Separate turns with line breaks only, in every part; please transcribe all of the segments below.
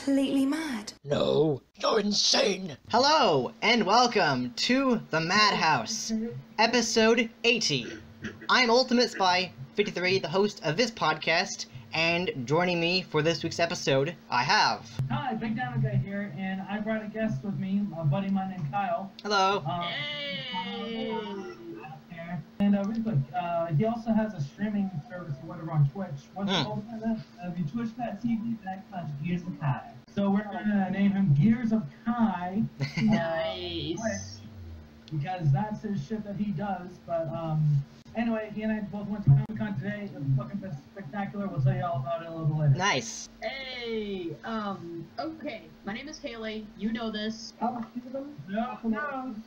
completely mad?
No, you're insane.
Hello, and welcome to the Madhouse, episode 80. I'm Ultimate Spy 53, the host of this podcast, and joining me for this week's episode, I have...
Hi, bigdinoguy here, and I brought a guest with me, a buddy of mine named Kyle.
Hello.
Hey! And really quick, he also has a streaming service or whatever on Twitch. What's it called? Twitch.tv/Gears of Kai. So we're gonna name him Gears of Kai.
Nice.
Because that's his shit that he does. But anyway, he and I both went to Comic-Con today. It was fucking spectacular. We'll tell you all about it a little bit later.
Nice.
Hey, okay. My name is Kaylee. You know this.
No,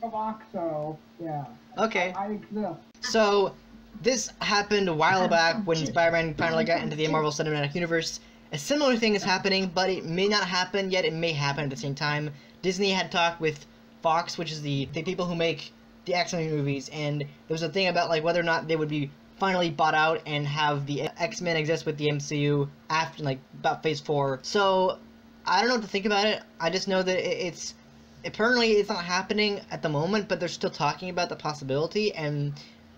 Kovoc, so yeah.
Okay.
I exist.
So, this happened a while back when Spider-Man finally got into the Marvel Cinematic Universe. A similar thing is happening, but it may not happen yet. It may happen at the same time. Disney had talked with Fox, which is the people who make the X-Men movies, and there was a thing about like whether or not they would be finally bought out and have the X-Men exist with the MCU after like about Phase 4. So I don't know what to think about it. I just know that it's apparently it's not happening at the moment, but they're still talking about the possibility, and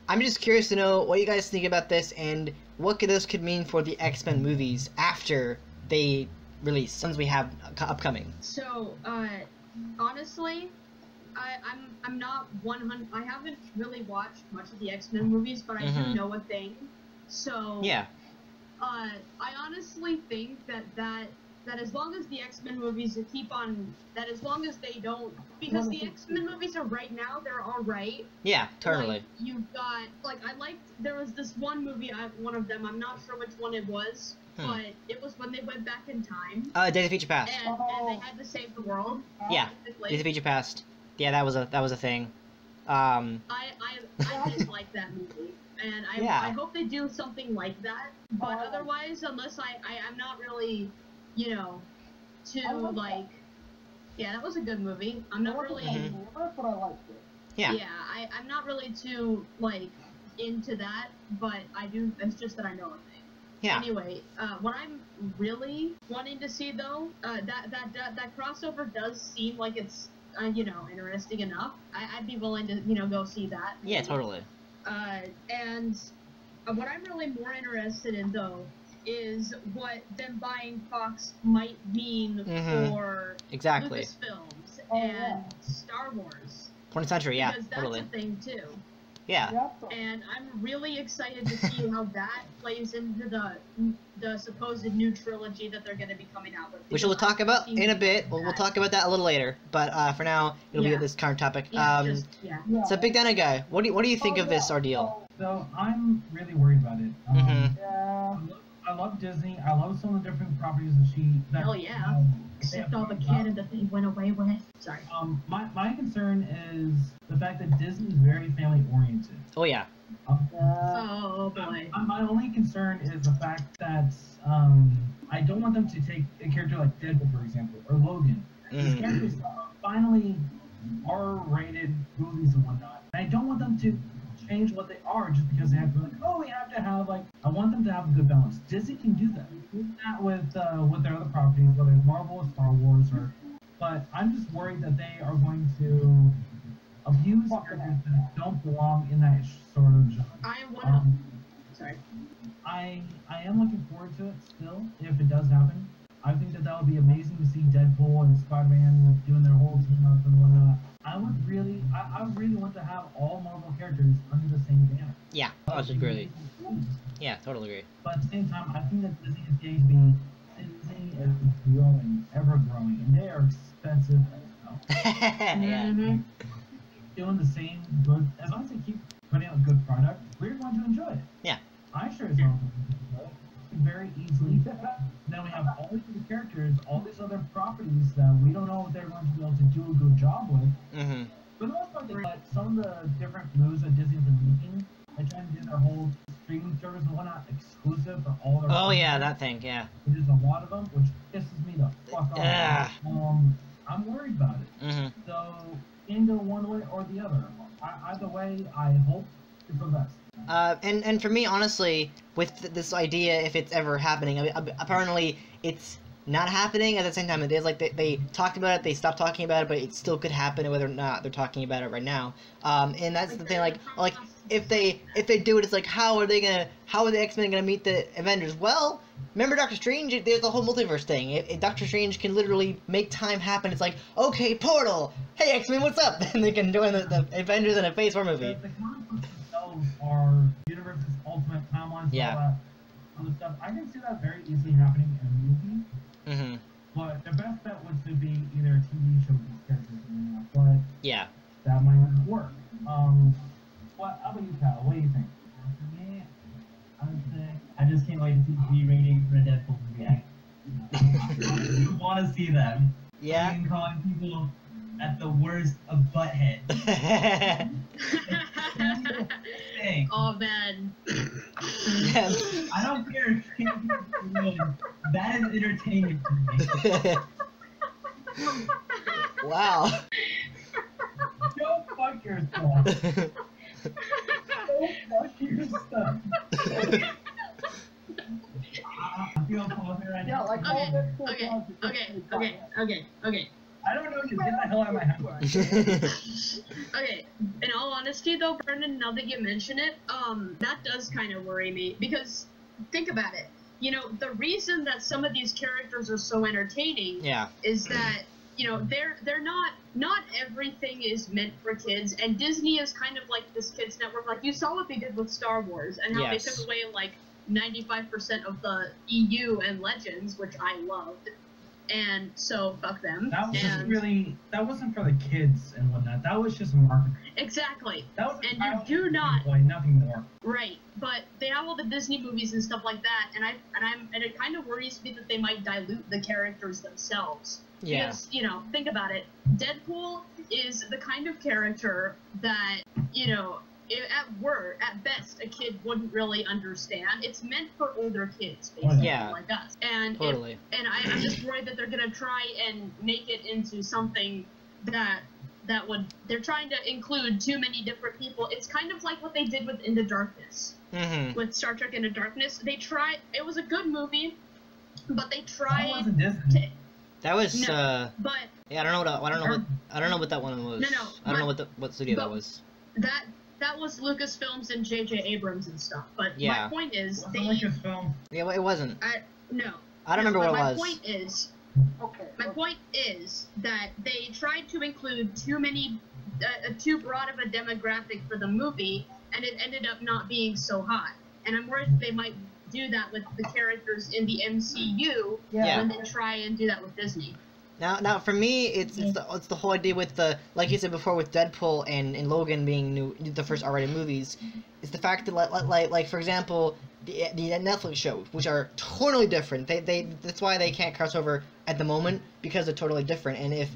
I'm just curious to know what you guys think about this and what this could mean for the X-Men movies after they release, since we have upcoming.
So, honestly, I'm not 100. I haven't really watched much of the X-Men movies, but I do know a thing. So
Yeah.
I honestly think that as long as the X-Men movies keep on, that as long as they don't, because the X-Men movies are right now, they're alright.
Yeah, totally.
Like, you've got, like, there was this one movie, one of them, I'm not sure which one it was, but it was when they went back in time.
Days of Future Past.
And they had to save the world.
Yeah, Days of Future Past. Yeah, that was a thing.
I didn't like that movie, and I hope they do something like that, but otherwise, unless I'm not really, you know, like, yeah, that was a good movie. I'm not really,
That's what I liked it.
Yeah.
Yeah, I'm not really too, like, into that, but I do, it's just that I know a thing.
Yeah.
Anyway, what I'm really wanting to see, though, that crossover does seem like it's, you know, interesting enough. I'd be willing to, you know, go see that.
Yeah, totally.
And what I'm really more interested in, though, is what them buying Fox might mean for Lucasfilms and Star Wars.
20th Century, yeah,
because that's
totally.
a thing, too.
Yeah.
And I'm really excited to see how that plays into the supposed new trilogy that they're going to be coming out with.
Which we'll talk about in a bit. We'll talk about that a little later. But for now, it'll be this current topic. So, bigdinoguy, what do you think of this ordeal?
So I'm really worried about it.
Yeah.
I love Disney. I love some of the different properties that
Hell yeah. Except all the canon that they went away with. Sorry.
My concern is the fact that Disney is very family oriented.
Oh yeah.
Oh boy.
My only concern is the fact that I don't want them to take a character like Deadpool, for example, or Logan. These characters are finally R-rated movies and whatnot. And I don't want them to change what they are just because they have to be like, oh, we have to have like. I want them to have a good balance. Disney can do that. They do that with their other properties, whether it's Marvel or Star Wars, but I'm just worried that they are going to abuse characters that don't belong in that sort of genre.
Sorry.
I am looking forward to it still, if it does happen. I think that would be amazing to see Deadpool and Spider-Man doing their whole team up and whatnot. I really want to have all Marvel characters under the same banner.
Yeah, I would agree. Yeah, totally agree.
But at the same time, I think that Disney is going to be growing, ever growing, and they are expensive as hell. Doing the same good, as long as they keep putting out a good product, we're going to enjoy it.
Yeah.
I sure as hell going to enjoy it very easily. Then we have all these other characters, all these other properties that we don't know if they're going to be able to do a good job with. For the most part, but some of the different moves that Disney's been making, they're trying to do their whole streaming service and whatnot exclusive for all their.
Oh yeah, that thing, yeah.
There's a lot of them, which pisses me the fuck off. I'm worried about it. So, can go one way or the other. Either way, I hope it's the best.
And for me, honestly, with this idea, if it's ever happening, I mean, apparently it's not happening. At the same time, it is like they talked about it, they stopped talking about it, but it still could happen, whether or not they're talking about it right now. And that's the thing. Like if they do it, it's like how are the X-Men gonna meet the Avengers? Well, remember Doctor Strange? There's the whole multiverse thing. If Doctor Strange can literally make time happen, it's like, okay, portal. Hey X-Men, what's up? And they can join the Avengers in a Phase 4 movie.
The comic books themselves are universe's ultimate timelines.
Yeah.
All that other stuff. I can see that very easily happening in a movie.
Mm-hmm.
But the best bet would to be either a TV show with these characters in it, but
Yeah.
that might not work. How about you, Cal? What do you think?
For me, I would say I just can't wait to see the rating for a Deadpool movie. You want to see them?
Yeah.
Even calling people at the worst of butthead.
Oh man.
I don't care if you win. That is entertaining for me.
Wow.
Go fuck yourself. Go fuck yourself.
I feel confident right
Yeah,
now.
like all this stuff.
Okay.
I don't know you. Get the hell out of my house.
Okay, in all honesty though, Brendan, now that you mention it, that does kind of worry me, because think about it. You know, the reason that some of these characters are so entertaining is that, you know, they're not everything is meant for kids, and Disney is kind of like this kids network. Like you saw what they did with Star Wars and how they took away like 95% of the EU and Legends, which I loved. And so fuck them.
That wasn't for the kids and whatnot. That was just marketing.
Exactly.
That was
and you do not
nothing more.
Right, but they have all the Disney movies and stuff like that, and it kind of worries me that they might dilute the characters themselves.
Yeah.
Because, you know, think about it. Deadpool is the kind of character that, you know, at best, a kid wouldn't really understand. It's meant for older kids, basically, like us. And
totally.
I'm just worried that they're gonna try and make it into something that they're trying to include too many different people. It's kind of like what they did with Into Darkness.
Mm-hmm.
With Star Trek Into Darkness, it was a good movie, but they tried.
That wasn't Disney.
That was
but
yeah, I don't know what that one was.
No,
I don't know what studio that was.
That was Lucasfilms and J.J. Abrams and stuff. But my point is,
Lucasfilm.
Yeah, it wasn't.
I don't remember
what it was.
My point is that they tried to include too broad of a demographic for the movie, and it ended up not being so hot. And I'm worried they might do that with the characters in the MCU when they try and do that with Disney.
Now for me, it's the whole idea with the, like you said before, with Deadpool and Logan being the first R-rated movies. It's the fact that like for example, the Netflix shows, which are totally different. That's why they can't cross over at the moment, because they're totally different. And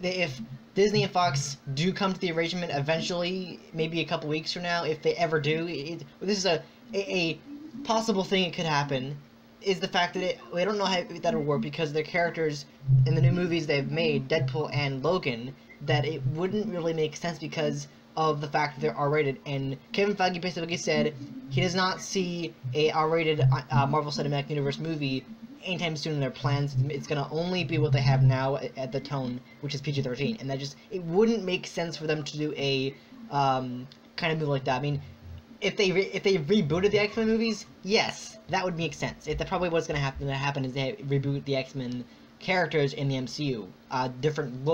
if Disney and Fox do come to the arrangement eventually, maybe a couple weeks from now, if they ever do, this is a possible thing it could happen. Is the fact that we don't know how that'll work, because their characters in the new movies they've made, Deadpool and Logan, that it wouldn't really make sense because of the fact that they're R-rated. And Kevin Feige basically said he does not see a R-rated Marvel Cinematic Universe movie anytime soon in their plans. It's gonna only be what they have now at the tone, which is PG-13, and that it wouldn't make sense for them to do a kind of movie like that. I mean, if they rebooted the X-Men movies, yes, that would make sense. That's probably what's going to happen is they reboot the X-Men characters in the MCU. A different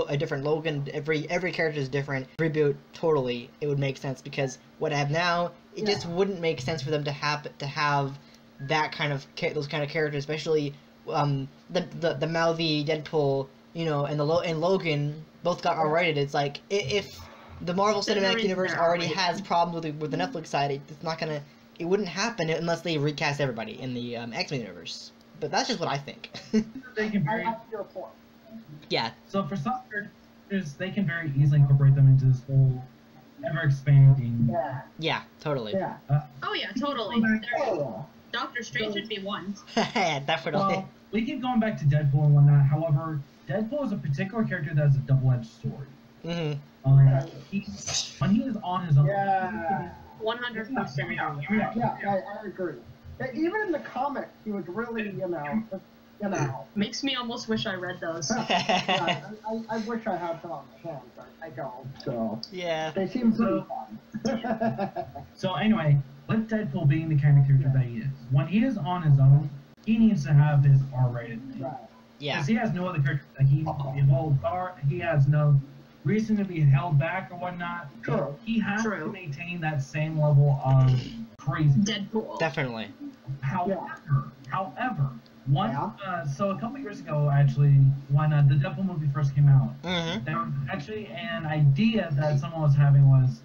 Logan, every character is different. Reboot, totally, it would make sense, because what I have now, it just wouldn't make sense for them to have that kind of those kind of characters, especially the mouthy Deadpool, you know, and Logan both got R-rated. It's like if the Marvel Cinematic Universe already has problems with the Netflix side, it wouldn't happen unless they recast everybody in the X-Men universe. But that's just what I think.
They can
I have your point.
Yeah.
So for some characters, they can very easily incorporate them into this whole ever-expanding.
Yeah.
Yeah, totally.
Yeah.
Oh yeah, totally. Doctor Strange would be one.
Yeah, definitely.
Well, we keep going back to Deadpool and whatnot. However, Deadpool is a particular character that has a double-edged sword.
Mm-hmm.
When he is on his own.
Yeah.
100%.
Yeah, I agree. Even in the comics, he was really, you know.
Makes me almost wish I read those.
Yeah, I wish I had them on my hands, but I don't. So
Yeah.
they seem pretty fun.
So anyway, with Deadpool being the kind of character that he is, when he is on his own, he needs to have his R-rated thing.
Right.
Yeah.
Because he has no other character that he has no reason to be held back or whatnot.
True.
He has
True.
to maintain that same level of crazy.
Deadpool.
Definitely.
However, so a couple years ago, actually, when the Deadpool movie first came out, there was actually an idea that someone was having was,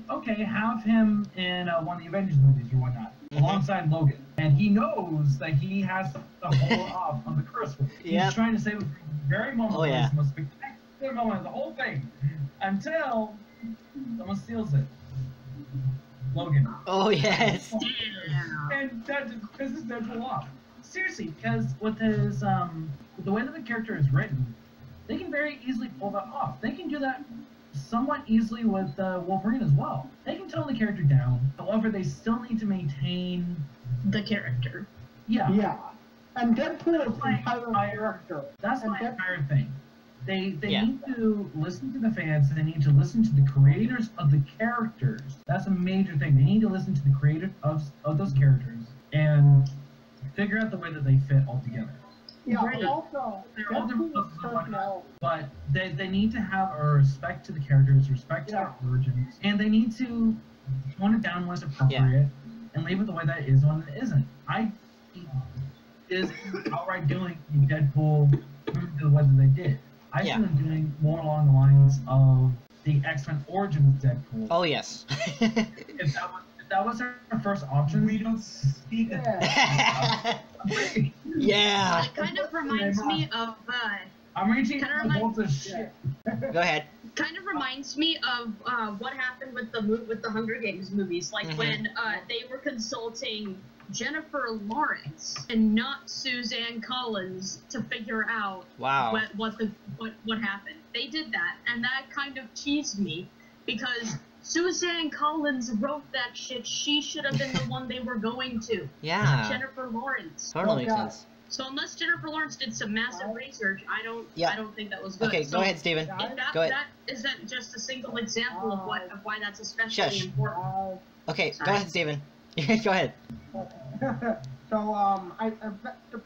okay, have him in one of the Avengers movies or whatnot, alongside Logan. And he knows that he has to hold off on the curse word. He's trying to save it from the very moment.
Oh, yeah.
It's the most spectacular moment of the whole thing, until someone steals it. Logan.
Oh, yes.
And that just pisses Deadpool off. Seriously, because with his, with the way that the character is written, they can very easily pull that off. They can do that somewhat easily with Wolverine as well. They can tone the character down. However, they still need to maintain
the character.
Yeah. And Deadpool is the entire character.
That's my entire thing. They need to listen to the fans. They need to listen to the creators of the characters. That's a major thing. They need to listen to the creators of those characters and figure out the way that they fit all together.
Yeah,
Right.
also,
They're all different
Deadpool's
places and whatnot,
personality.
but they need to have a respect to the characters, respect to their origins, and they need to tone it down when it's appropriate and leave it the way that it is when it isn't. Is outright doing Deadpool the way that they did. I see them doing more along the lines of the X-Men Origins Deadpool.
Oh, yes.
If that was their first option, we don't speak of that.
Yeah.
It kind of reminds me of,
I'm reaching
kinda
the bolts of shit.
Go ahead.
kind of reminds me of what happened with the Hunger Games movies, like when they were consulting Jennifer Lawrence and not Suzanne Collins to figure out what happened. They did that, and that kind of teased me because Suzanne Collins wrote that shit. She should have been the one they were going to.
Yeah.
Not Jennifer Lawrence.
Totally makes sense.
So unless Jennifer Lawrence did some massive research, I don't think that was good.
Okay, go ahead, Steven. Go ahead.
Is that just a single example of why that's especially important?
Okay, go ahead, Steven. Go ahead.
So, the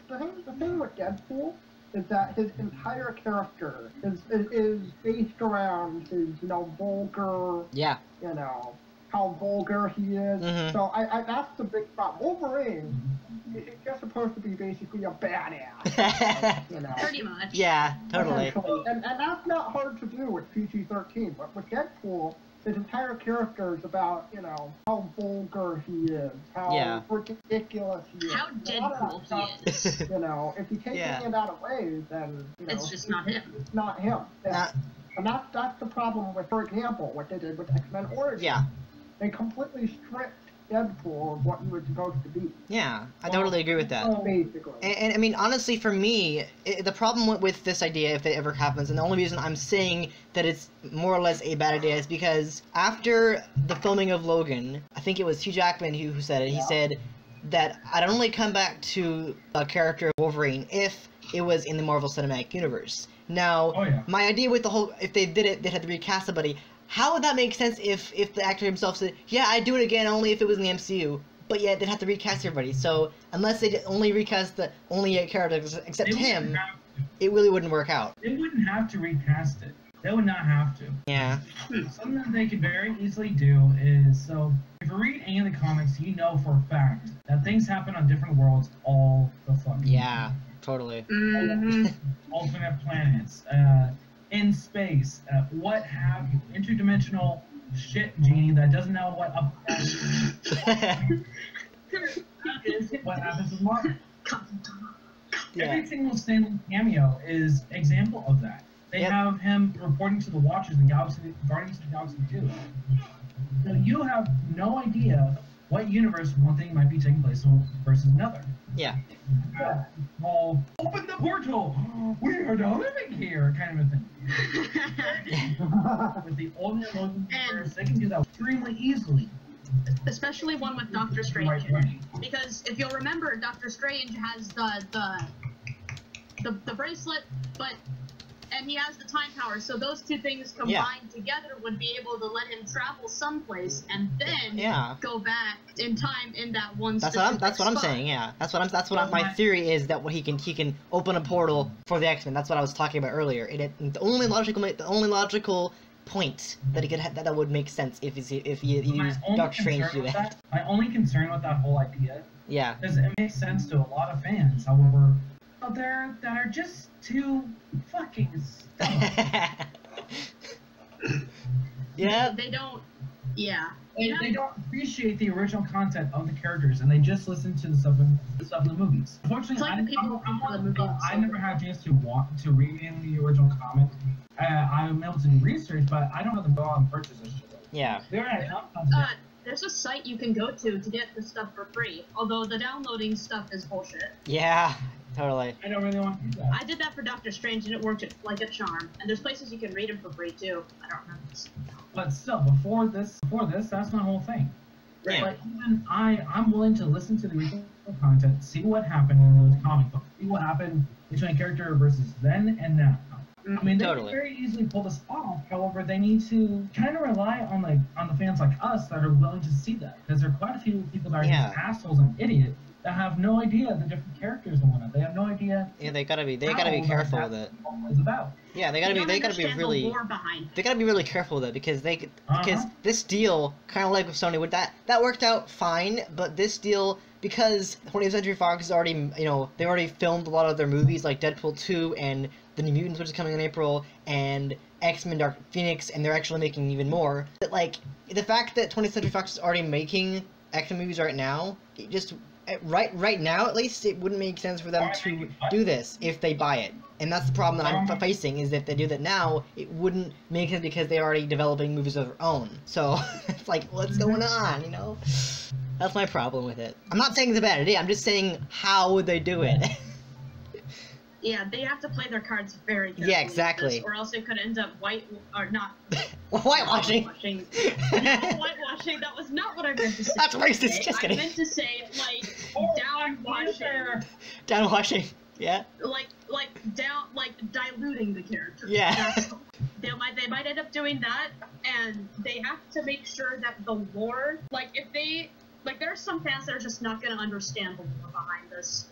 thing with Deadpool is that his entire character is based around his, vulgar, how vulgar he is. So that's the big problem. Wolverine is just supposed to be basically a badass.
Pretty much.
Yeah, totally.
And that's not hard to do with PG-13, but with Deadpool, his entire character is about, how vulgar he is, how ridiculous he is.
How Deadpool he is.
If you take any of that away, then,
it's just not him.
It's not him. And that's the problem with, for example, what they did with X-Men Origins.
Yeah.
They completely stripped Deadpool of what he was supposed to be.
Yeah, I totally agree with that.
Basically.
And I mean, honestly, for me, the problem with this idea, if it ever happens, and the only reason I'm saying that it's more or less a bad idea is because after the filming of Logan, I think it was Hugh Jackman who said it, he said that I'd only come back to a character of Wolverine if it was in the Marvel Cinematic Universe. Now, my idea with the whole, if they did it, they had to recast somebody. How would that make sense if the actor himself said, yeah, I'd do it again only if it was in the MCU, but yet they'd have to recast everybody. So unless they only recast only a character except him, it really wouldn't work out.
They wouldn't have to recast it. They would not have to.
Yeah.
Something that they could very easily do is, so if you read any of the comics, you know for a fact that things happen on different worlds all the fucking
Yeah, totally.
Alternate planets, in space, what have you, interdimensional shit genie that doesn't know what up is what happens with Marvel. Every single Stanley cameo is example of that. They have him reporting to the Watchers in Guardians of the Galaxy 2. So you have no idea what universe one thing might be taking place in versus another.
Yeah.
Well, open the portal! We are now living here, kind of a thing. With the alternate Logan universe, they can do that extremely easily.
Especially one with Doctor Strange. Because if you'll remember, Doctor Strange has the the bracelet, and he has the time power, so those two things combined together would be able to let him travel someplace and then go back in time in that one. That's
what I'm saying. Yeah, my theory is that he can open a portal for the X-Men. That's what I was talking about earlier. The only logical point that he could that would make sense if he used Doctor Strange to do that.
My only concern with that whole idea,
yeah,
is it makes sense to a lot of fans. However, out there that are just too fucking stubborn.
Yeah,
they don't. Yeah.
They don't appreciate the original content of the characters, and they just listen to the stuff in the movies. Unfortunately, I never had a chance to read in the original comic. I'm able to do research, but I don't have to go out and purchase this shit.
Yeah.
There's a site you can go to get the stuff for free, although the downloading stuff is bullshit.
Yeah, totally.
I don't really want to do that.
I did that for Doctor Strange, and it worked like a charm. And there's places you can read them for free, too. I don't remember.
But still, before this, that's my whole thing.
Yeah.
Like, even I'm willing to listen to the original content, see what happened in those comic books, see what happened between a character versus then and now. I mean, they can very easily pull this off. However, they need to kind of rely on the fans like us that are willing to see that, because there are quite a few people that are just assholes and idiots that have no idea the different characters and whatnot. They have no idea.
Yeah, they gotta be careful with it.
Is about.
Yeah, they gotta be really careful with it because because this deal, kind of like with Sony, that worked out fine, but this deal, because 20th Century Fox has already, they've already filmed a lot of their movies like Deadpool 2 and The New Mutants, which is coming in April, and X-Men Dark Phoenix, and they're actually making even more. But the fact that 20th Century Fox is already making X-Men movies right now, it just right now at least, it wouldn't make sense for them to do this if they buy it. And that's the problem that I'm facing, is that if they do that now, it wouldn't make sense because they're already developing movies of their own. So it's like, what's going on, That's my problem with it. I'm not saying it's a bad idea, I'm just saying, how would they do it?
Yeah, they have to play their cards very carefully.
Yeah, exactly.
Or else it could end up
whitewashing.
Whitewashing. That was not what I meant to say.
That's racist. Just kidding.
I meant to say downwashing.
Downwashing. Yeah.
Diluting the character.
Yeah.
They might end up doing that, and they have to make sure that the lore, there are some fans that are just not going to understand the lore behind this.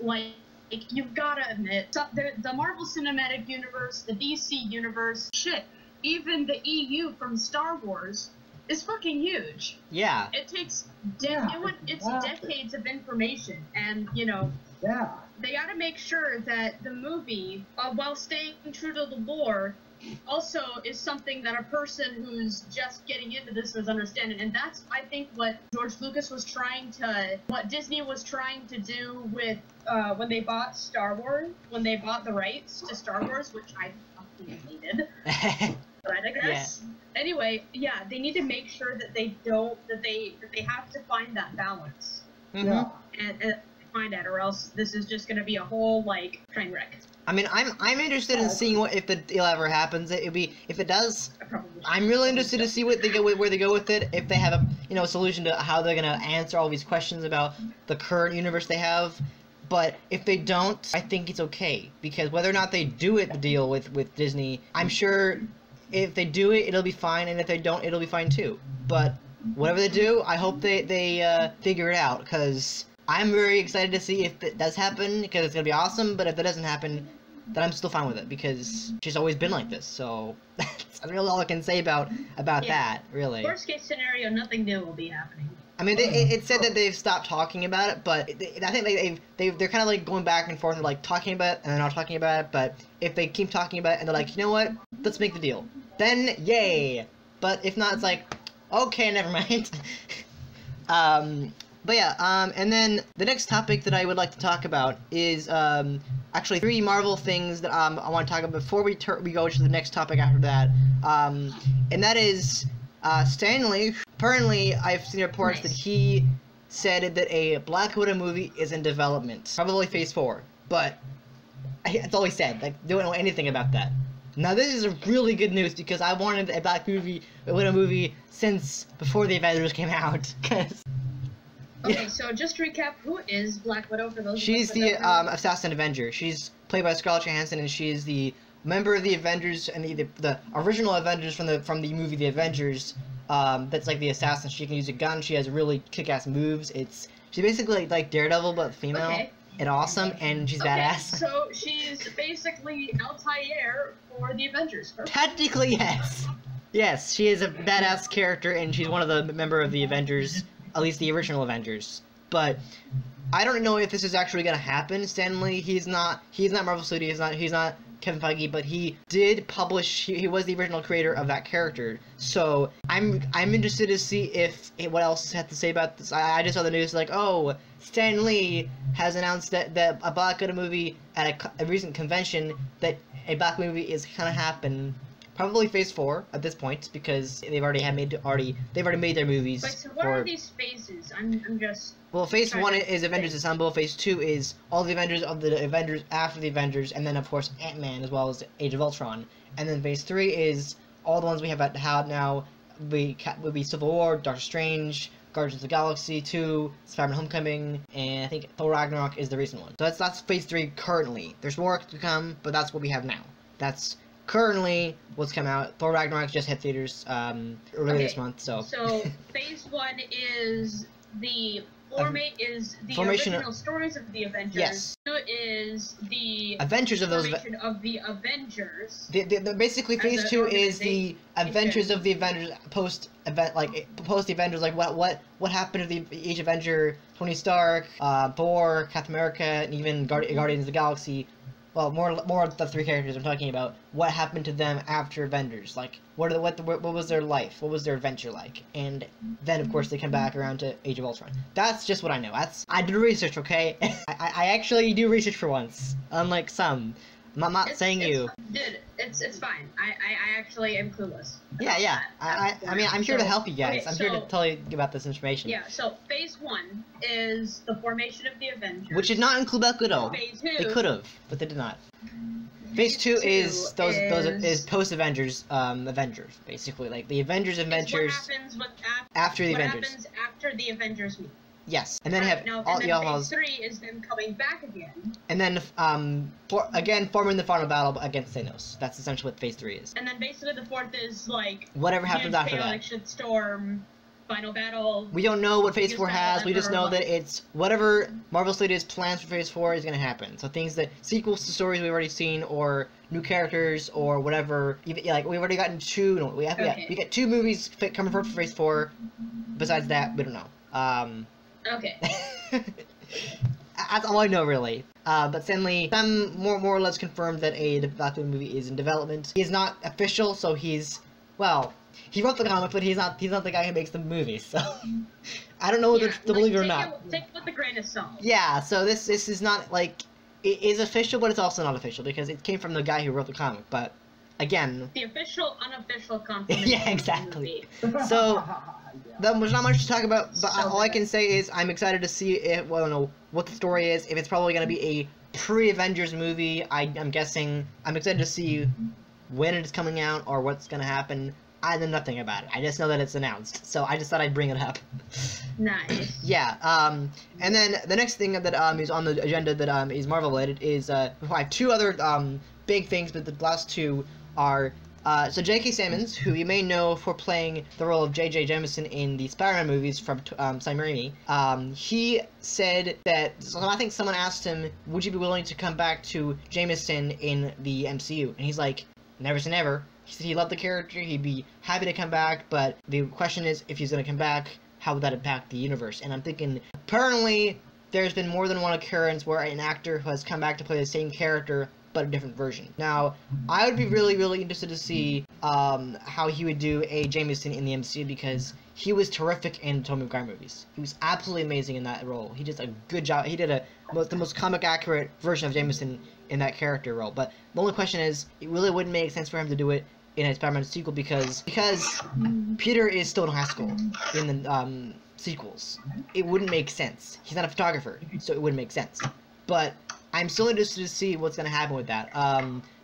You've gotta admit, the Marvel Cinematic Universe, the DC Universe, shit, even the EU from Star Wars is fucking huge.
Yeah.
It takes decades of information, and, they gotta make sure that the movie, while staying true to the lore, also is something that a person who's just getting into this is understanding. And that's, I think, what Disney was trying to do with, when they bought Star Wars, when they bought the rights to Star Wars, which I fucking hated. But I digress. Yeah. Anyway, they need to make sure that they have to find that balance.
Mm-hmm.
And find it, or else this is just gonna be a whole, train wreck.
I mean, I'm interested in seeing if the deal ever happens. If it does, I'm really interested to see where they go with it. If they have a solution to how they're gonna answer all these questions about the current universe they have. But if they don't, I think it's okay, because whether or not they do the deal with Disney, I'm sure if they do it, it'll be fine, and if they don't, it'll be fine too. But whatever they do, I hope they figure it out, because I'm very excited to see if it does happen, because it's gonna be awesome. But if it doesn't happen, then I'm still fine with it, because she's always been like this. So that's really all I can say about that, really.
Worst case scenario, nothing new will be happening.
I mean, it said that they've stopped talking about it, but I think they're kind of going back and forth, and talking about it and they're not talking about it. But if they keep talking about it and they're like, you know what, let's make the deal, then yay. But if not, it's like, okay, never mind. But yeah, and then the next topic that I would like to talk about is actually 3 Marvel things that I want to talk about before we go to the next topic after that. And that is Stan Lee. Apparently, I've seen reports that he said that a Black Widow movie is in development, probably Phase 4. But that's all he said. They don't know anything about that. Now this is really good news, because I wanted a Black Widow movie since before the Avengers came out.
Okay, so just to recap, who is Black Widow for those?
She's the Assassin Avenger. She's played by Scarlett Johansson, and she is the member of the Avengers and the original Avengers from the movie The Avengers. That's like the assassin. She can use a gun. She has really kick-ass moves. She's basically like Daredevil but female.
Okay.
And awesome, and she's badass.
So she's basically Altair for the Avengers. Correct?
Technically, yes. Yes, she is a badass character, and she's one of the member of the Avengers, at least the original Avengers. But I don't know if this is actually gonna happen. Stan Lee, he's not Marvel Studios, he's not Kevin Feige, but he did publish. He was the original creator of that character. So I'm interested to see what else he had to say about this. I just saw the news like, oh, Stan Lee has announced that a Black Widow movie at a recent convention, that a Black movie is gonna happen. Probably Phase 4 at this point, because they've already made their movies.
Wait, so what are these phases? I'm just...
Well, Phase 1 is Avengers Assemble, Phase 2 is all the Avengers of the Avengers after the Avengers, and then of course Ant-Man as well as Age of Ultron. And then Phase 3 is all the ones we have now. Would be Civil War, Doctor Strange, Guardians of the Galaxy 2, Spider-Man Homecoming, and I think Thor Ragnarok is the recent one. So that's Phase 3 currently. There's more to come, but that's what we have now. That's currently what's come out. Thor Ragnarok just hit theaters earlier this month, so
Phase 1 is the
formation
original stories of the Avengers.
Yes.
2 is the
Adventures of those
of the Avengers.
Basically, Phase 2 is the Adventures of the Avengers post the Avengers, like what happened to each Avenger, Tony Stark, Thor, Captain America, and even Guardians of the Galaxy. Well, more of the three characters I'm talking about. What happened to them after Avengers? Like, what was their life? What was their adventure like? And then, of course, they come back around to Age of Ultron. That's just what I know. I do research, okay? I actually do research for once, unlike some. I'm not saying you.
Dude, it's fine. I actually am clueless.
Yeah. I mean, I'm here to help you guys. I'm here to tell you about this information.
Yeah. So Phase 1 is the formation of the Avengers,
which did not include Black Widow.
Phase 2.
They could have, but they did not. Phase 2 is post Avengers Avengers, basically, like the Avengers adventures.
What happens
after the Avengers?
What happens after the Avengers meet?
Yes, and then
Phase 3 is them coming back again.
And then, forming the final battle against Thanos. That's essentially what Phase 3 is.
And then basically the 4th is like
whatever happens after that.
Shitstorm, final battle.
We don't know what Phase 4 has. We just know that it's whatever Marvel Studios plans for Phase 4 is going to happen. So things that sequels to stories we've already seen, or new characters, or whatever. Like we've already gotten two. No, we got 2 movies coming for Phase 4. Besides that, we don't know.
Okay.
That's all I know, really. But Stan Lee, some more or less confirmed that a Black Widow movie is in development. He's not official, so he's, well, he wrote the comic, but he's not the guy who makes the movie. So I don't know whether to believe it or not.
Take it with a grain of salt.
Yeah. So this is not like it is official, but it's also not official because it came from the guy who wrote the comic. But again,
the official, unofficial confirmation.
Yeah, exactly. So. There's not much to talk about, but all I can say is I'm excited to see what the story is. If it's probably going to be a pre-Avengers movie, I'm guessing. I'm excited to see when it is coming out or what's going to happen. I know nothing about it. I just know that it's announced, so I just thought I'd bring it up.
Nice.
Yeah. And then the next thing that is on the agenda that is Marvel related is I have 2 other big things, but the last 2 are. So J.K. Simmons, who you may know for playing the role of J.J. Jameson in the Spider-Man movies from Sam Raimi, he said that, I think someone asked him, would you be willing to come back to Jameson in the MCU? And he's like, never say never. He said he loved the character, he'd be happy to come back, but the question is, if he's going to come back, how would that impact the universe? And I'm thinking, apparently, there's been more than one occurrence where an actor has come back to play the same character, but a different version. Now, I would be really, really interested to see how he would do a Jameson in the MCU because he was terrific in the Tobey Maguire movies. He was absolutely amazing in that role. He did a good job. He did the most comic accurate version of Jameson in that character role. But the only question is, it really wouldn't make sense for him to do it in a Spider-Man sequel because Peter is still in high school in the sequels. It wouldn't make sense. He's not a photographer, so it wouldn't make sense. But I'm still interested to see what's gonna happen with that.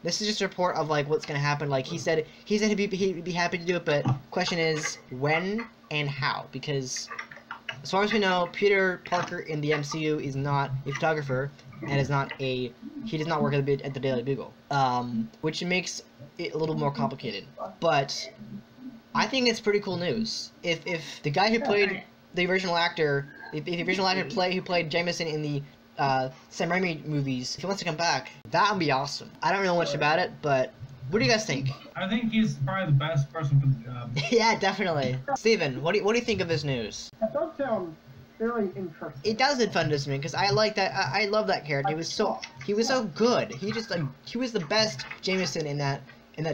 This is just a report of like what's gonna happen. Like he said he'd be happy to do it, but question is when and how, because as far as we know, Peter Parker in the MCU is not a photographer, and is not a, he does not work at the Daily Bugle, which makes it a little more complicated. But I think it's pretty cool news. If the guy who played the original actor, if the original actor who played Jameson in the Sam Raimi movies, if he wants to come back, that would be awesome. I don't know much about it, but what do you guys think?
I think he's probably the best person for the job.
Yeah, definitely. Steven, what do you think of this news?
That does sound very interesting.
It does sound fun to me because I like that. I love that character. He was so good. He was the best Jameson in that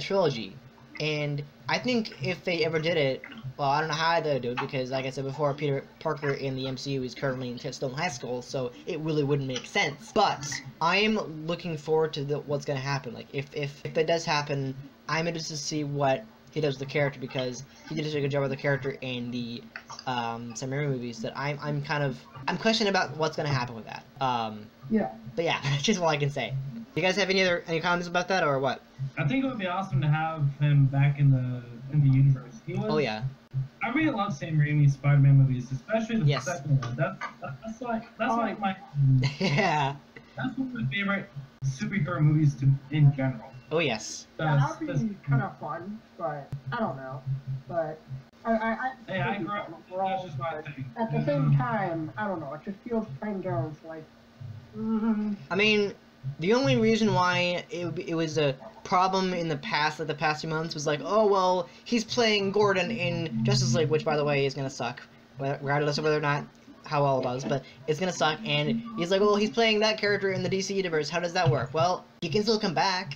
trilogy. And I think if they ever did it, well, I don't know how they would do it because, like I said before, Peter Parker in the MCU is currently still in high school, so it really wouldn't make sense. But I am looking forward to what's going to happen. Like, if that does happen, I'm interested to see what he does with the character because he did such a good job with the character in the Sam Raimi movies that I'm questioning about what's going to happen with that.
Yeah.
But yeah, that's just all I can say. Do you guys have any comments about that or what?
I think it would be awesome to have him back in the universe. He was,
oh yeah.
I really love Sam Raimi's Spider-Man movies, especially the
Yes.
second one. That's like my
Yeah.
That's one of my favorite superhero movies in general.
Oh yes.
Yeah, that'd be kind of fun, but I don't know. But I
grew up. That's just my thing.
At the same time, I don't know. It just feels kind of like.
I mean, the only reason why it was a problem in the past, like the past few months, was like, oh well, he's playing Gordon in Justice League, which by the way is gonna suck, regardless of whether or not how well it does, but it's gonna suck. And he's like, well, he's playing that character in the DC universe. How does that work? Well, he can still come back.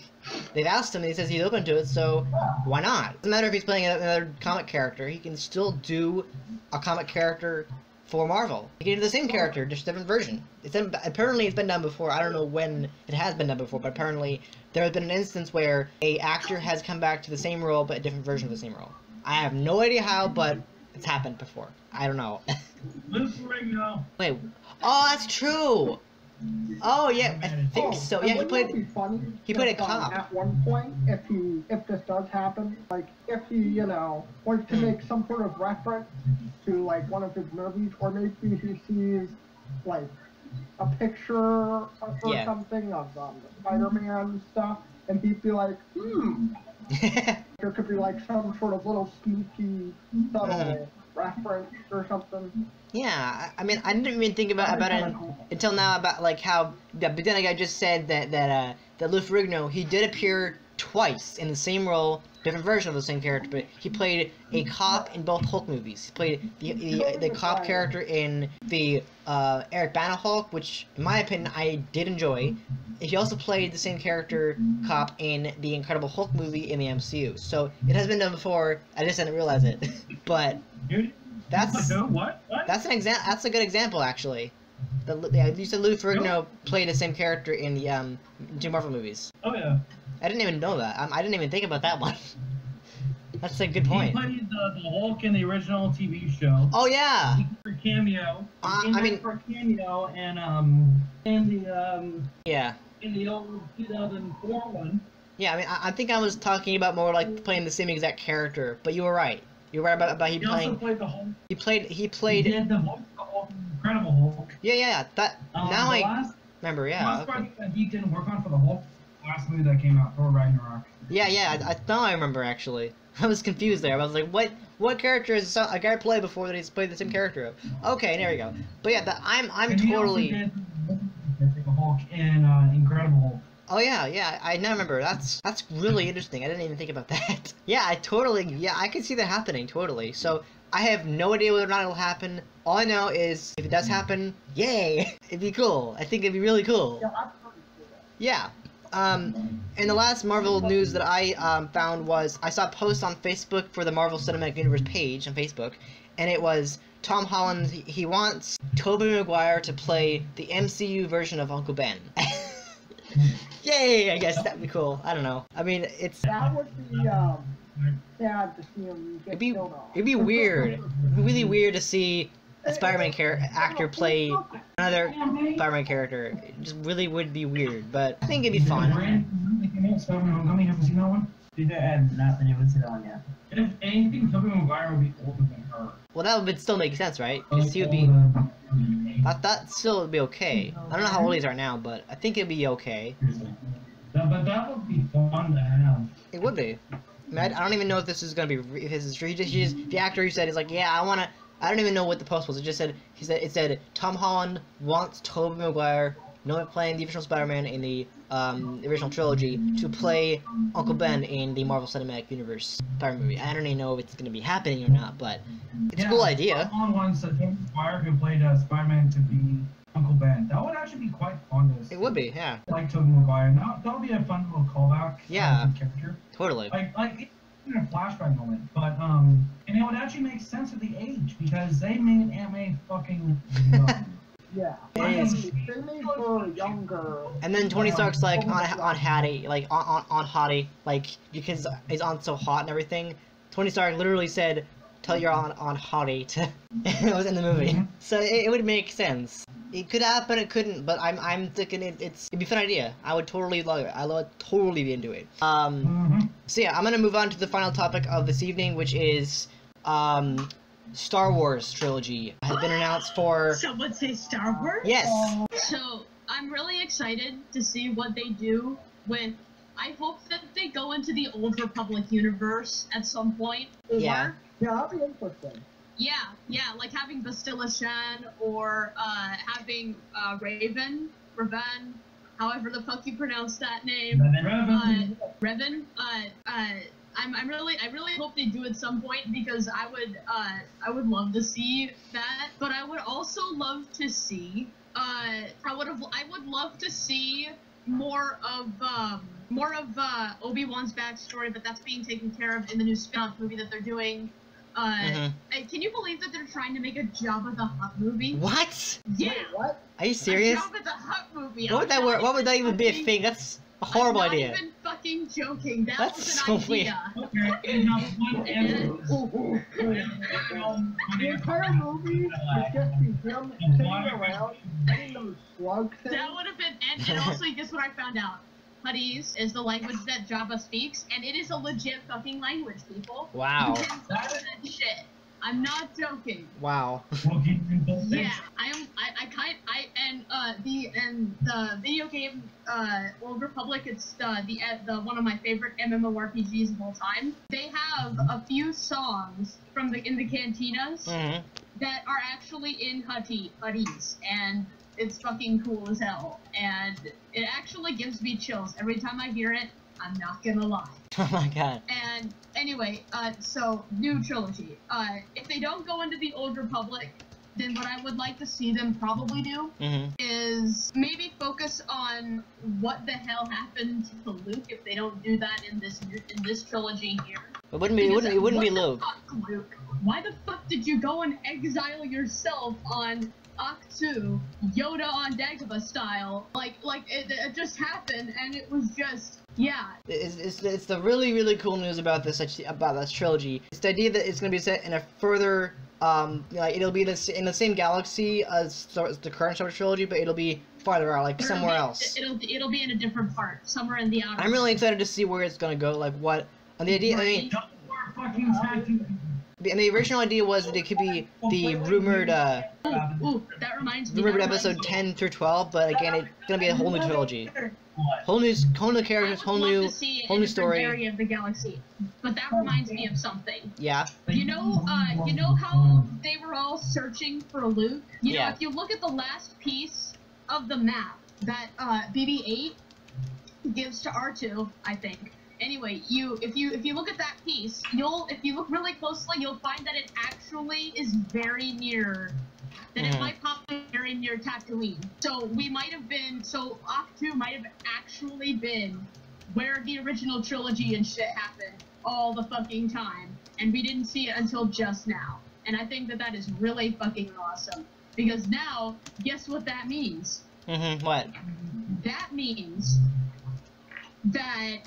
They've asked him, and he says he's open to it, so why not? It doesn't matter if he's playing another comic character. He can still do a comic character for Marvel. He can do the same character, just a different version. Apparently it's been done before. I don't know when it has been done before, but apparently there has been an instance where a actor has come back to the same role, but a different version of the same role. I have no idea how, but it's happened before. I don't know. Wait. Oh, that's true! Oh yeah, I think so. Yeah, he played a cop.
At one point, if this does happen, like if he wants to make some sort of reference to like one of his movies, or maybe he sees like a picture or something of the Spider-Man stuff, and he'd be like, there could be like some sort of little sneaky subtle reference or something.
Yeah, I mean, I didn't even think about it until now, about like how but then I just said that Lou Ferrigno, he did appear twice in the same role, different version of the same character, but he played a cop in both Hulk movies. He played the cop character in the Eric Bana Hulk, which in my opinion I did enjoy. He also played the same character, cop, in the Incredible Hulk movie in the MCU. So it has been done before. I just didn't realize it, but. That's That's a good example, actually. You said Lou Ferrigno played the same character in the two Marvel movies.
Oh yeah.
I didn't even know that. I didn't even think about that one. That's a good point.
He played the Hulk in the original TV show.
Oh yeah.
He for a cameo. For a cameo in the old 2004 one.
Yeah, I mean, I think I was talking about more like playing the same exact character, but you were right. You're right about he playing.
Also played the Hulk.
He played.
He did the Hulk, Incredible Hulk.
Yeah. That now I remember. Yeah.
The last project that he didn't work on for the Hulk, last movie that came out, Thor Ragnarok.
Yeah. I thought I remember actually. I was confused there. I was like, what character is a guy play before that he's played the same character of? Okay, there we go. But yeah, I'm totally.
He also did the Hulk and Incredible Hulk.
Oh yeah, I now remember. That's really interesting. I didn't even think about that. Yeah, I can see that happening, totally. So, I have no idea whether or not it'll happen. All I know is, if it does happen, yay! It'd be cool. I think it'd be really cool. Yeah. And the last Marvel news that I found was, I saw a post on Facebook for the Marvel Cinematic Universe page on Facebook, and it was Tom Holland, he wants Tobey Maguire to play the MCU version of Uncle Ben. Yay! I guess that'd be cool. I don't know. I mean, it's.
That would be sad to see him get killed off.
It'd be weird. It'd be really weird to see a Spider-Man actor play another Spider-Man character. It just really would be weird, but I think it'd be fun.
She's not been able to sit on yet.
If anything, Tobey Maguire would be older than her.
Well, that would still make sense, right? Because he would be... That still would be okay. I don't know how old he is right now, but I think it'd be okay.
But that would be fun to have.
It would be. I mean, I don't even know if this is gonna be. If this is true. The actor who said is like, yeah, I wanna. I don't even know what the post was. It just said it said Tom Holland wants Tobey Maguire, playing the original Spider-Man in the original trilogy, to play Uncle Ben in the Marvel Cinematic Universe Spider-Man movie. I don't even know if it's gonna be happening or not, but it's a cool idea.
Tom Holland wants Tobey Maguire, who played Spider-Man, to be Uncle Ben. That would actually be quite fun to see.
It would be, yeah.
Like Tobey Maguire. That would be a fun little callback.
Yeah.
Character.
Totally.
Like in a flashback moment, but and it would actually make sense with the age because they made Aunt May fucking young.
Yeah.
They
made her younger.
And then Tony Stark's like on Hattie, like on Hottie, like because he's on so hot and everything. Tony Stark literally said, "Tell you're on Hottie." It was in the movie, so it would make sense. It could happen, it couldn't, but I'm thinking it'd be a fun idea. I would totally love it. I would totally be into it. So yeah, I'm gonna move on to the final topic of this evening, which is Star Wars trilogy has been announced for.
Someone say Star Wars?
Yes.
So I'm really excited to see what they do with. I hope that they go into the Old Republic universe at some point. Or,
yeah.
Yeah, that'd be interesting.
Yeah, like having Bastilla Shan or having Raven, however the fuck you pronounce that name. Revan. I really hope they do at some point because I would love to see that. But I would also love to see I would love to see more of Obi-Wan's backstory, but that's being taken care of in the new spin-off movie that they're doing. Can you believe that they're trying to make a Jabba the Hutt movie?
What?
Yeah.
Wait, what?
Are you serious?
A Jabba the Hutt movie.
What would that even be a thing? That's a horrible idea.
I'm not even fucking joking.
That's
was
so
an idea.
The entire movie is just him sitting around eating those slugs.
That would have been, and also guess what I found out? Huttese is the language that Jabba speaks, and it is a legit fucking language, people.
Wow.
You can that shit. I'm not joking.
Wow.
Yeah, the video game Old Republic, it's the one of my favorite MMORPGs of all time. They have a few songs from in the cantinas that are actually in Huttese, and it's fucking cool as hell, and it actually gives me chills every time I hear it. I'm not gonna lie.
Oh my god.
And anyway, so new trilogy. If they don't go into the Old Republic, then what I would like to see them probably do is maybe focus on what the hell happened to Luke if they don't do that in this trilogy here.
It wouldn't be Luke.
Fuck, Luke. Why the fuck did you go and exile yourself on Ahch-To, Yoda on Dagobah style? Like it just happened, and it was just. Yeah.
It's the really cool news about this trilogy. It's the idea that it's going to be set in a further like it'll be in the same galaxy as the current Star Wars trilogy, but it'll be farther out, like somewhere else.
It'll be in a different part, somewhere in the outer.
I'm really excited to see where it's going to go. Like what? And the idea.
Right.
And the original idea was that it could be the rumored
that reminds me.
Rumored episode 10 through 12, but again, it's going to be a whole new trilogy. Whole new characters, whole new story.
Area of the galaxy. But that reminds me of something.
Yeah.
You know how they were all searching for Luke? You know, if you look at the last piece of the map that BB-8 gives to R2, I think. Anyway, if you look at that piece, if you look really closely, you'll find that it actually is very near. That it might pop very near Tatooine. So we might have been. So Ahch-To might have actually been where the original trilogy and shit happened all the fucking time, and we didn't see it until just now. And I think that is really fucking awesome because now, guess what that means?
What?
That means that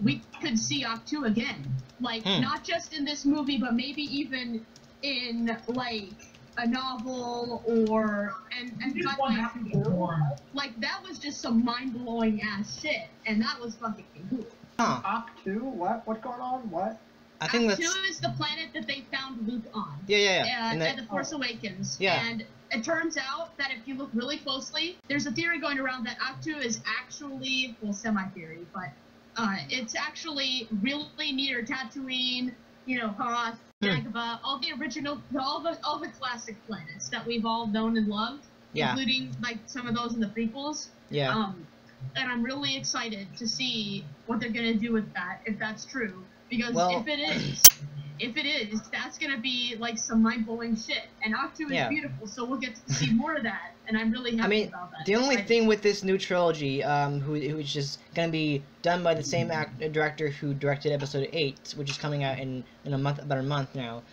we could see Ahch-To again. Like, not just in this movie, but maybe even in, like, a novel or... Like, that was just some mind-blowing ass shit, and that was fucking cool.
Huh.
Octu? What? What's going on? What?
I think
Octu
that's...
is the planet that they found Luke on.
Yeah.
At The Force Awakens.
Yeah.
And it turns out that if you look really closely, there's a theory going around that Octu is actually, well, semi-theory, but it's actually really near Tatooine, you know, Hoth, Dagobah, all the original, all the classic planets that we've all known and loved, including like some of those in the prequels.
Yeah.
And I'm really excited to see what they're gonna do with that, if that's true. Because if it is, that's gonna be like some mind-blowing shit. And Octu is beautiful, so we'll get to see more of that. And I'm really happy about that.
The only thing with this new trilogy, which is gonna be done by the same director who directed Episode 8, which is coming out in about a month now,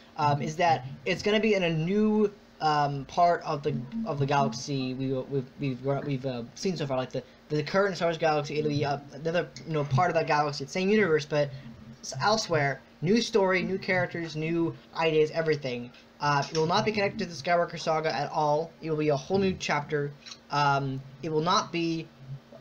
is that it's gonna be in a new part of the galaxy we've seen so far, like the current Star Wars galaxy. It'll be another part of that galaxy, the same universe, but elsewhere. New story, new characters, new ideas, everything. It will not be connected to the Skywalker saga at all. It will be a whole new chapter. It will not be,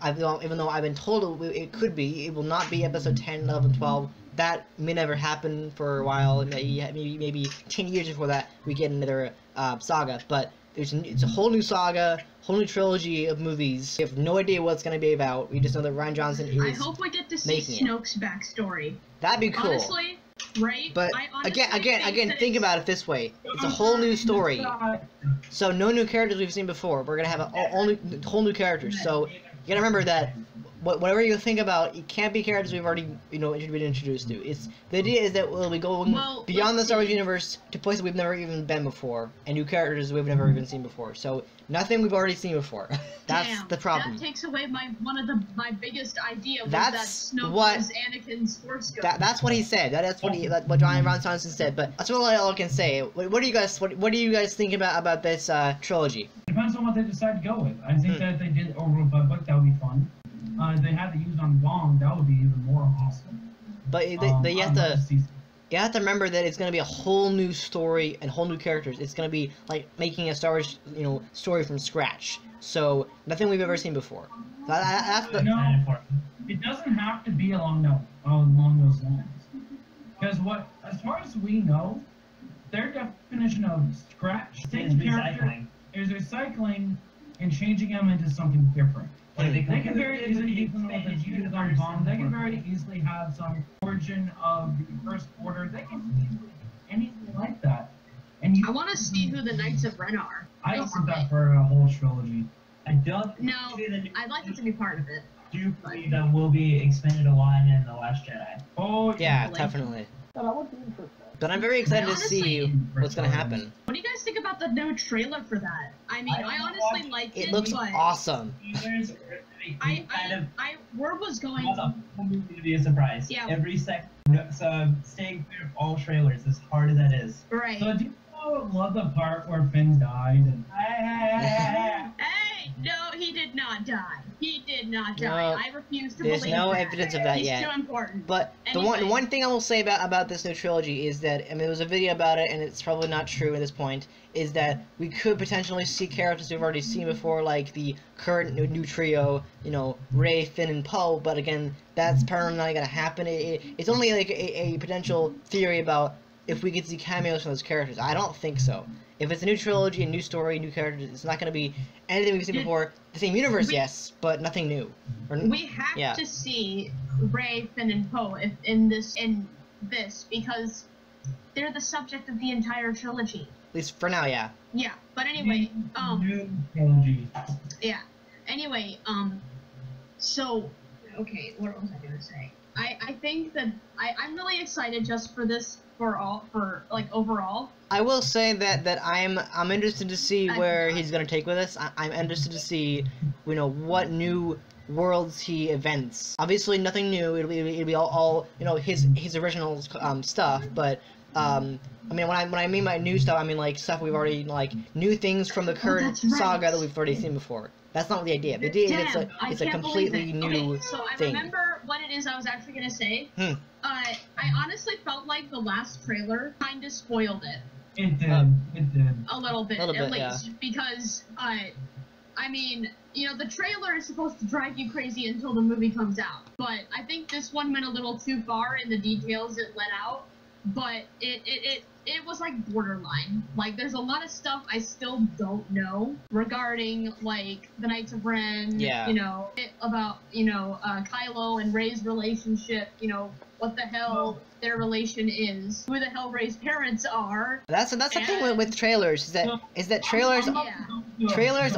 even though I've been told it could be, it will not be episode 10, 11, 12. That may never happen for a while. Maybe 10 years before that we get another saga. But it's a whole new saga, whole new trilogy of movies. We have no idea what it's going to be about. We just know that Rian Johnson is
I hope we get to see Snoke's backstory.
That'd be cool.
Honestly, right?
But again, think about it this way: it's a whole new story, so no new characters we've seen before. We're gonna have a whole new characters. So you gotta remember that whatever you think about, it can't be characters we've already been introduced to. The idea is that we'll be going beyond the Star Wars universe to places we've never even been before, and new characters we've never even seen before. So nothing we've already seen before. That's the problem.
That takes away one of my biggest idea was that Snoke was Anakin's Force ghost.
That's what he said. That's what Rian Johnson said. But that's what I can say. What do you guys think about this trilogy?
Depends on what they decide to go with. I think that if they did Old Republic, that would be fun. If they had to use on Bong, that would be even more awesome.
But you have to remember that it's going to be a whole new story and whole new characters. It's going to be like making a Star Wars, story from scratch. So nothing we've ever seen before.
It doesn't have to be along those lines. Because as far as we know, their definition of scratch is recycling and changing them into something different. They can very easily, even though they use on Bomb, they can very easily have some origin of the First Order. They can easily anything like that. And
I want to see who the Knights of Ren are.
I don't want that for a whole trilogy.
I don't.
No, I'd like it to be part of it.
Do you believe that will be expanded a lot in The Last Jedi?
Oh
yeah, definitely.
That would be interesting.
But I'm very excited to see what's going to happen.
What do you guys think about the new trailer for that? I mean, I honestly like it.
It looks awesome.
Word was going.
It's going to be a surprise.
Yeah.
Every second. So staying clear of all trailers, as hard as that is.
Right.
So do you love the part where Finn died? And...
Hey, no, he did not die. He did not die. I refuse to believe that.
There's no evidence of that yet.
He's too important.
But the one thing I will say about this new trilogy is that, I mean, there was a video about it, and it's probably not true at this point, is that we could potentially see characters we've already seen before, like the current new trio, Rey, Finn, and Poe, but again, that's probably not going to happen. It's only like a potential theory about if we could see cameos from those characters. I don't think so. If it's a new trilogy, a new story, new characters, it's not going to be anything we've seen before. The same universe, yes, but nothing new.
We have to see Rey, Finn, and Poe in this because they're the subject of the entire trilogy.
At least for now, yeah.
Yeah, but anyway,
new trilogy.
Yeah. Anyway, so okay, what was I gonna say? I think that I'm really excited just for this overall.
I will say that I'm interested to see where he's gonna take with this. I'm interested to see, what new worlds he invents. Obviously, nothing new. It'll be all his original stuff. But I mean, when I mean by new stuff, I mean like stuff we've already new things from the current saga that we've already seen before. That's not the idea. The idea is it's a completely new
so I
thing.
remember what it is I was actually gonna say. I honestly felt like the last trailer kind of spoiled it.
It did.
A little bit, at least, because I mean, the trailer is supposed to drive you crazy until the movie comes out. But I think this one went a little too far in the details it let out. But it was like borderline. Like, there's a lot of stuff I still don't know regarding like the Knights of Ren.
Yeah.
About Kylo and Rey's relationship. What the hell their relation is, who the hell Rey's parents are.
That's the thing with trailers is that trailers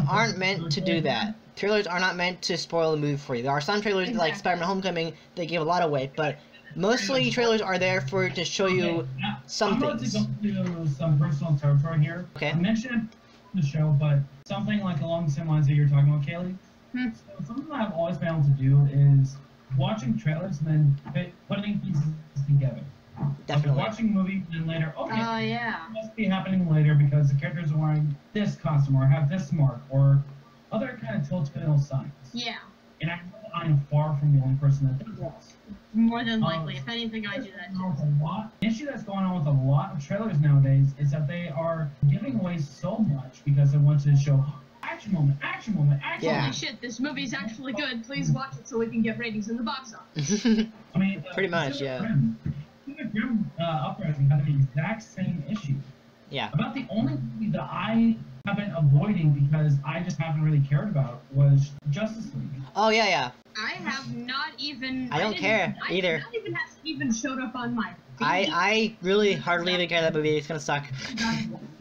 aren't meant to do that. Trailers are not meant to spoil the movie for you. There are some trailers like Spider-Man: Homecoming that give a lot of weight, but mostly trailers are there to show you some things.
I'm about to go into some personal territory here.
Okay.
I mentioned the show, but something like along the same lines that you're talking about, Kaylee. So something that I've always been able to do is watching trailers and then putting pieces together.
Definitely.
Like watching a movie and then later, okay,
yeah.
it must be happening later because the characters are wearing this costume or have this mark or other kind of telltale signs.
Yeah.
And I'm far from the only person that does this.
More than likely. If anything, I do that too.
The issue that's going on with a lot of trailers nowadays is that they are giving away so much because they want to show action moment, action moment, action moment.
Holy shit, this movie's actually good. Please watch it so we can get ratings in the box office.
I mean,
pretty much, yeah.
Grim Uprising had the exact same issue.
Yeah.
About the only movie that I have been avoiding because I just haven't really cared about was Justice League.
Oh yeah.
I have not even.
I don't care either.
Not even has even showed up on my feed.
I really hardly even care that movie. It's gonna suck.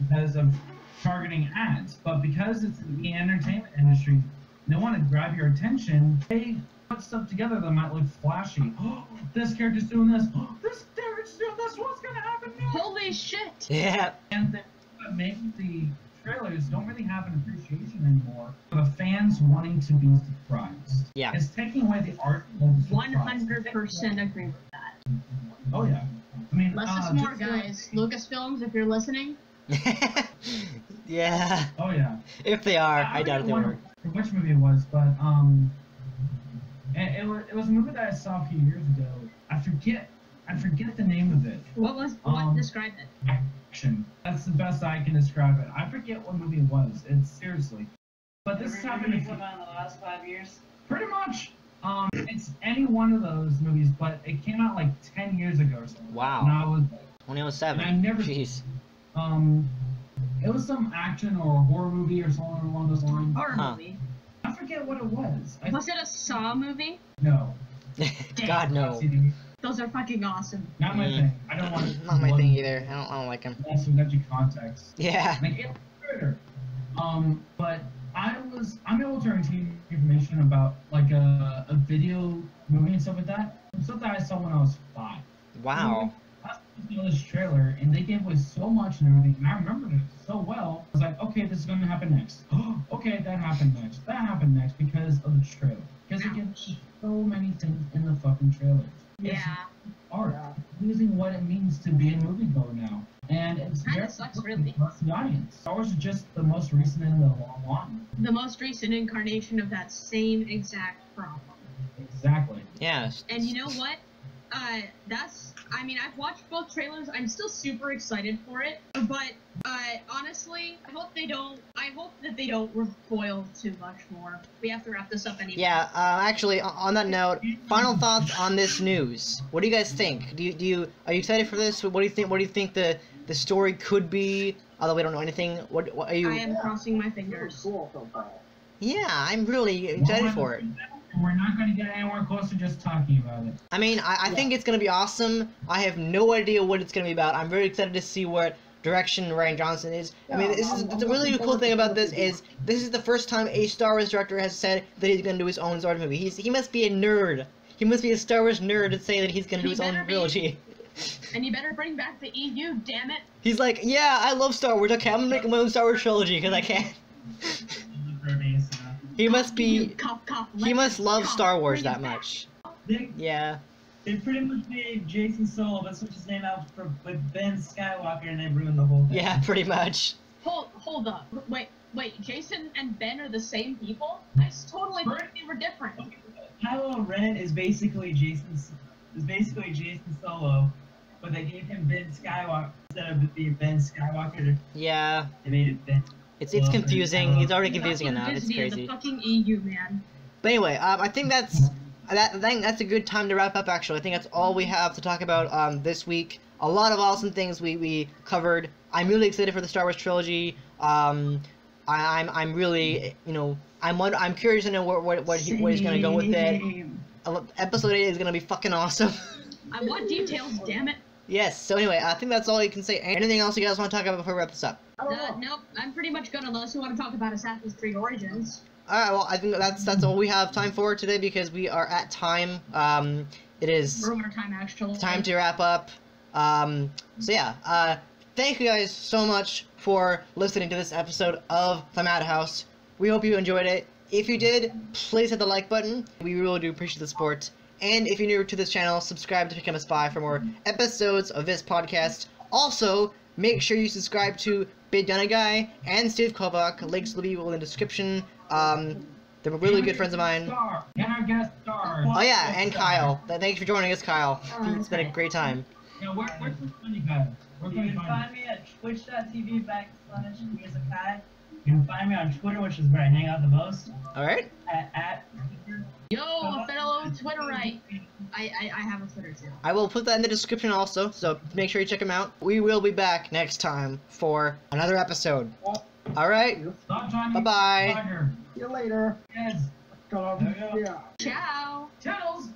Because of targeting ads, but because it's the entertainment industry, they want to grab your attention. They put stuff together that might look flashy. Oh, this character's doing this. Oh, this character's doing this. What's gonna happen next?
Holy shit!
Yeah.
And that makes the trailers don't really have an appreciation anymore for the fans wanting to be surprised.
Yeah.
It's taking away the art of the surprise.
100% agree with that.
Oh yeah. I mean,
less is more, guys. Lucasfilms, if you're listening.
Yeah.
Oh yeah.
If they are, I doubt they were.
Which movie it was, but it was a movie that I saw a few years ago. I forget the name of it.
What describe it?
Action. That's the best I can describe it. I forget what movie it was. It's seriously. But this has happened in the
last 5 years.
Pretty much. It's any one of those movies, but it came out like 10 years ago or something.
Wow.
And I was
2007.
And I never.
Jeez.
It was some action or a horror movie or something along those lines.
Horror movie.
I forget what it was.
Was it a Saw movie?
No.
God no.
Those are fucking awesome.
Not my thing. I don't want to.
Not my thing either. I don't like them.
Also, got you context.
Yeah.
Like it's better. But I'm able to retain information about like a video movie and stuff like that. Stuff that I saw when I was 5.
Wow.
I saw this trailer and they gave away so much and everything, and I remembered it so well. I was like, okay, this is gonna happen next. Okay, that happened next. That happened next because of the trailer. Because it gives so many things in the fucking trailers.
Yeah.
Art. Losing what it means to be a moviegoer now. And it's
Kinda
very
sucks, really.
the audience. Star Wars is just the most recent in the long line.
The most recent incarnation of that same exact problem.
Exactly.
Yeah.
And you know what? I've watched both trailers. I'm still super excited for it. But, honestly, I hope that they don't spoil too much more. We have to wrap this up anyway.
Yeah, actually, on that note, final thoughts on this news. What do you guys think? Are you excited for this? What do you think the story could be? Although we don't know anything. What are you?
I am crossing my fingers.
Yeah, I'm really excited for it.
We're not going to get anywhere close to just talking about it.
I mean, I think it's going to be awesome. I have no idea what it's going to be about. I'm very excited to see what direction Rian Johnson is. I mean, the really cool thing about this is the first time a Star Wars director has said that he's going to do his own Star Wars movie. He must be a nerd. He must be a Star Wars nerd to say that he's going to do his own trilogy.
And you better bring back the EU, damn it.
He's like, yeah, I love Star Wars. Okay, I'm going to make my own Star Wars trilogy because I can. He must be. He must love Star Wars that much. Yeah.
They pretty much made Jason Solo, but switched his name out with Ben Skywalker, and they ruined the whole thing.
Yeah, pretty much.
Hold up. Wait. Jason and Ben are the same people? I totally thought they were different.
Kylo Ren is basically Jason Solo, but they gave him Ben Skywalker instead of it being Ben Skywalker.
Yeah.
They made it Ben.
It's confusing. It's already confusing enough. It's crazy.
The fucking EU, man.
But anyway, I think that's a good time to wrap up. Actually, I think that's all we have to talk about this week. A lot of awesome things we covered. I'm really excited for the Star Wars trilogy. I'm really, you know, I'm curious to know what he's gonna go with it. Episode 8 is gonna be fucking awesome.
I want details, damn it.
Yes. So anyway, I think that's all you can say. Anything else you guys want to talk about before we wrap this up?
Nope. I'm pretty much good unless you want to talk about Assassin's Creed Origins.
Alright, well, I think that's all we have time for today because we are at time. It is
We're over time, actually.
Time to wrap up. So yeah, thank you guys so much for listening to this episode of The Madhouse. We hope you enjoyed it. If you did, please hit the like button. We really do appreciate the support. And if you're new to this channel, subscribe to become a spy for more episodes of this podcast. Also, make sure you subscribe to bigdinoguy and Steve Kovoc. Links will be in the description. They're really good friends of mine.
And our guest star.
Oh yeah, and Kyle. Thanks for joining us, Kyle. It's been a great time.
Yeah, where's the funny guy?
You can find me at twitch.tv/Kaylee. You can find me on Twitter, which is where I hang out the most.
Alright.
At
Yo, a fellow Twitterite. I have a Twitter too.
I will put that in the description also, so make sure you check them out. We will be back next time for another episode. Alright.
See
Bye-bye.
you later.
Yes.
Yeah.
Ciao.
Charles.